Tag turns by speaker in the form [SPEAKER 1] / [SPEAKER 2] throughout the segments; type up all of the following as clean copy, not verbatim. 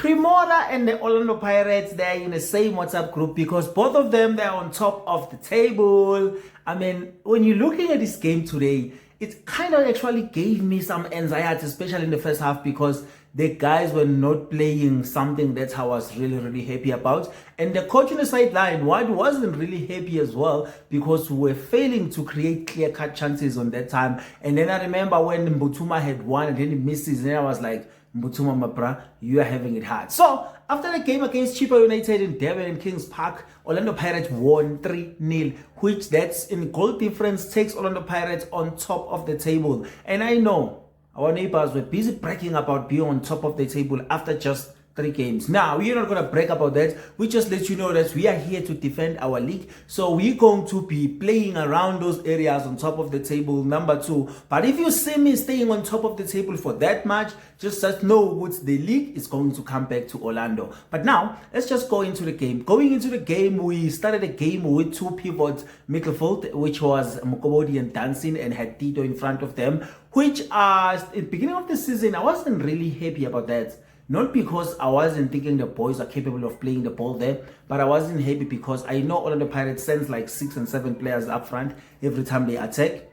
[SPEAKER 1] Primora and the Orlando Pirates, they're in the same WhatsApp group because both of them, they're on top of the table. I mean, when you're looking at this game today, it kind of actually gave me some anxiety, especially in the first half, because the guys were not playing something that I was really happy about. And the coach on the sideline, Ouaddou, wasn't really happy as well because we were failing to create clear-cut chances on that time. And then I remember when Mbutuma had won and then he misses, and I was like, Mbutuma, my bra, you are having it hard. So, after the game against Chippa United in Durban and Kings Park, Orlando Pirates won 3-0, which that's in goal difference takes Orlando Pirates on top of the table. And I know our neighbors were busy bragging about being on top of the table after just 3 games. Now, we're not going to brag about that. We just let you know that we are here to defend our league. So we're going to be playing around those areas on top of the table, number 2. But if you see me staying on top of the table for that much, just know what the league is going to come back to Orlando. But now, let's just go into the game. Going into the game, we started the game with 2 pivots, Midfield, which was Mokobodi and Dancing, and had Tito in front of them, which at the beginning of the season, I wasn't really happy about that. Not because I wasn't thinking the boys are capable of playing the ball there, but I wasn't happy because I know Orlando Pirates sends like 6 and 7 players up front every time they attack.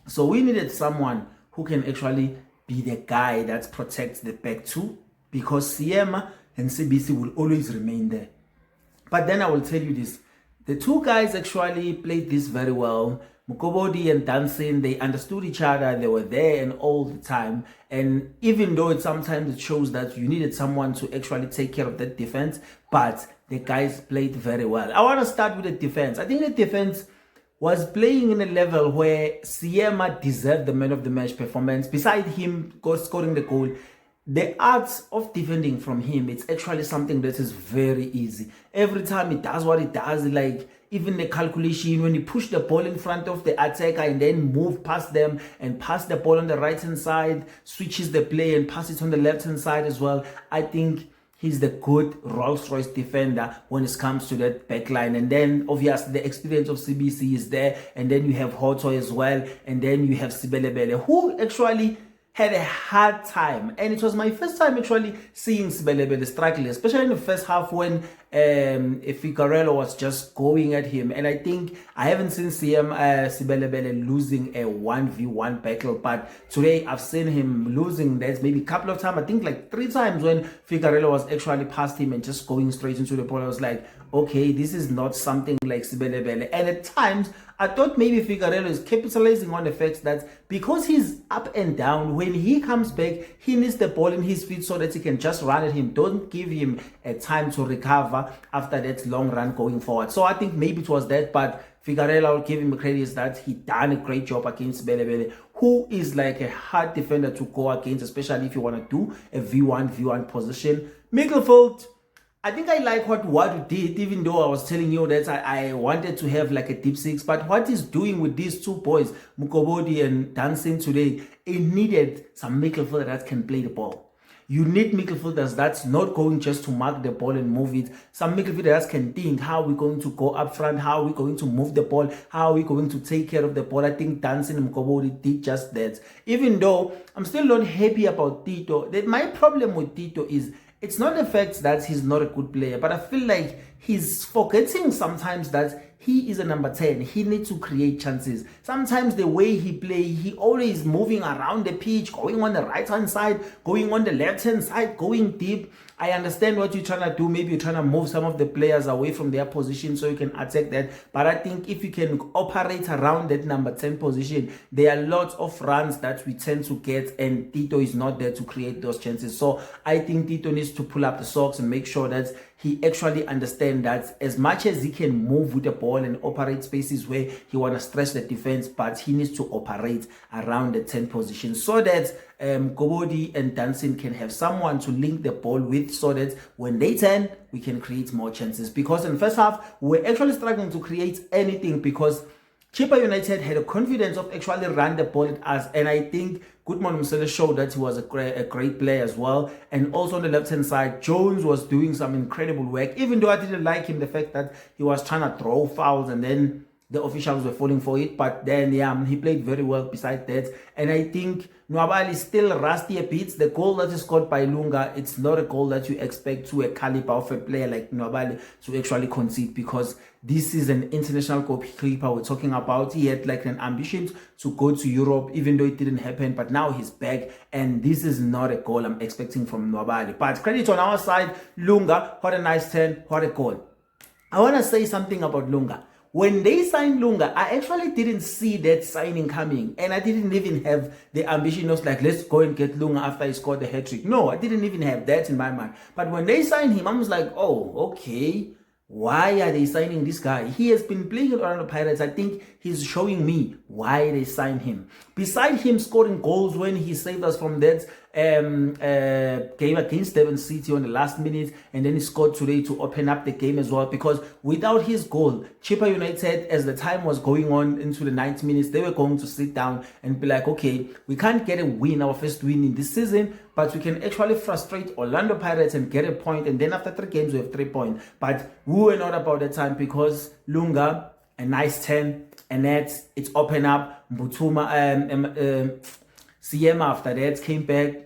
[SPEAKER 1] So we needed someone who can actually be the guy that protects the back too, because Siema and CBC will always remain there. But then I will tell you this, the 2 guys actually played this very well. Mukobodi and Dancing, they understood each other, they were there and all the time. And even though sometimes it shows that you needed someone to actually take care of that defense, but the guys played very well. I want to start with the defense. I think the defense was playing in a level where Siema deserved the man of the match performance. Beside him scoring the goal, the art of defending from him, it's actually something that is very easy. Every time he does what he does, like even the calculation, when he push the ball in front of the attacker and then move past them and pass the ball on the right hand side, switches the play and pass it on the left hand side as well. I think he's the good Rolls-Royce defender when it comes to that back line. And then obviously the experience of CBC is there, and then you have Hoto as well, and then you have Sibelebele, who actually had a hard time. And it was my first time actually seeing Sibelebele struggling, especially in the first half when Ficarello was just going at him. And I think I haven't seen Sibelebele losing a 1v1 battle, but today I've seen him losing that maybe a couple of times. I think like 3 times when Ficarello was actually past him and just going straight into the ball. I was like, okay, this is not something like Sibelebele. And at times, I thought maybe Ficarello is capitalizing on the fact that because he's up and down, when he comes back, he needs the ball in his feet so that he can just run at him. Don't give him a time to recover after that long run going forward. So I think maybe it was that, but Ficarello, I'll give him credit, is that he done a great job against Belebele, who is like a hard defender to go against, especially if you want to do a v1 position. Midfield, I think I like what Ouaddou did, even though I was telling you that I wanted to have like a deep 6. But what he's doing with these 2 boys, Mukobodi and Dancing today, it needed some midfielders that can play the ball. You need midfielders that's not going just to mark the ball and move it. Some midfielders can think, how are we going to go up front? How are we going to move the ball? How are we going to take care of the ball? I think Dancing and Mukobodi did just that. Even though I'm still not happy about Tito. My problem with Tito is, it's not the fact that he's not a good player, but I feel like he's forgetting sometimes that he is a number 10. He needs to create chances. Sometimes the way he plays, he always moving around the pitch, going on the right-hand side, going on the left-hand side, going deep. I understand what you're trying to do. Maybe you're trying to move some of the players away from their position so you can attack that. But I think if you can operate around that number 10 position, there are lots of runs that we tend to get, and Tito is not there to create those chances. So I think Tito needs to pull up the socks and make sure that he actually understands that as much as he can move with the ball and operate spaces where he want to stretch the defense, but he needs to operate around the 10 position so that Kobodi and Dancing can have someone to link the ball with, so that when they turn, we can create more chances. Because in the first half, we're actually struggling to create anything because Chippa United had a confidence of actually run the ball at us, and I think Goodman Msele showed that he was a great player as well. And also on the left-hand side, Jones was doing some incredible work, even though I didn't like him, the fact that he was trying to throw fouls and then the officials were falling for it. But then, yeah, he played very well besides that. And I think Nwabali is still rusty a bit. The goal that is scored by Lunga, it's not a goal that you expect to a caliber of a player like Nwabali to actually concede, because this is an international goalkeeper we're talking about. He had like an ambition to go to Europe, even though it didn't happen, but now he's back, and this is not a goal I'm expecting from Nwabali. But credit on our side, Lunga, what a nice turn, what a goal. I want to say something about Lunga. When they signed Lunga, I actually didn't see that signing coming. And I didn't even have the ambition of like, let's go and get Lunga after he scored the hat-trick. No, I didn't even have that in my mind. But when they signed him, I was like, oh, okay. Why are they signing this guy? He has been playing at Orlando Pirates. I think he's showing me why they signed him. Besides him scoring goals when he saved us from that game against Devon City on the last minute, and then he scored today to open up the game as well, because without his goal, Chippa United, as the time was going on into the 90 minutes, they were going to sit down and be like, okay, we can't get a win, our first win in this season, but we can actually frustrate Orlando Pirates and get a point, and then after 3 games we have 3 points. But we were not about that time, because Lunga, a nice 10, and that's it's open up. Mbutuma CM after that came back.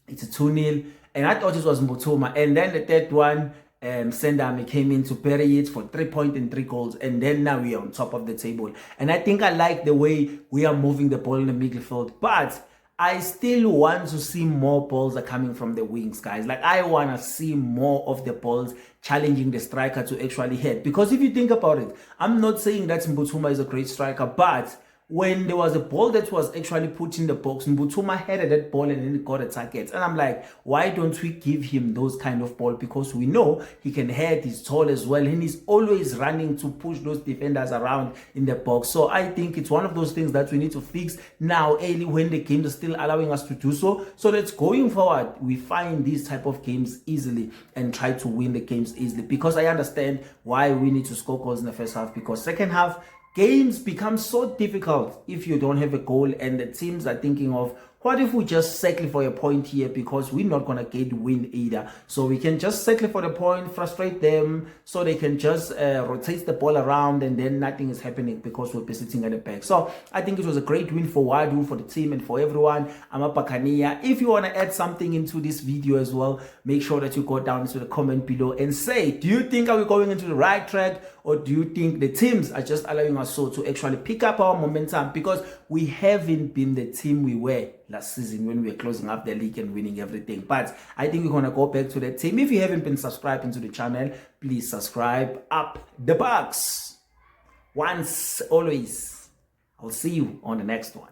[SPEAKER 1] It's a 2-0, and I thought it was Mbutuma. And then the third one, Sendami came in to bury it for 3 points and 3 goals, and then now we are on top of the table. And I think I like the way we are moving the ball in the midfield, but I still want to see more balls are coming from the wings, guys. Like, I want to see more of the balls challenging the striker to actually hit. Because if you think about it, I'm not saying that Mbutuma is a great striker, but when there was a ball that was actually put in the box, Mbutuma headed that ball and then he got a target. And I'm like, why don't we give him those kind of ball? Because we know he can head, he's tall as well, and he's always running to push those defenders around in the box. So I think it's one of those things that we need to fix now early when the game is still allowing us to do so. So that's going forward, we find these type of games easily and try to win the games easily. Because I understand why we need to score goals in the first half, because second half, games become so difficult if you don't have a goal, and the teams are thinking of, what if we just settle for a point here, because we're not going to get win either. So we can just settle for the point, frustrate them, so they can just rotate the ball around, and then nothing is happening because we'll be sitting at the back. So I think it was a great win for Ouaddou, for the team, and for everyone. I'm a Buccaneer. If you want to add something into this video as well, make sure that you go down into the comment below and say, do you think are we going into the right track, or do you think the teams are just allowing us so to actually pick up our momentum, because we haven't been the team we were last season when we were closing up the league and winning everything. But I think we're going to go back to that team. If you haven't been subscribing to the channel, please subscribe. Up the Bucks. Once, always. I'll see you on the next one.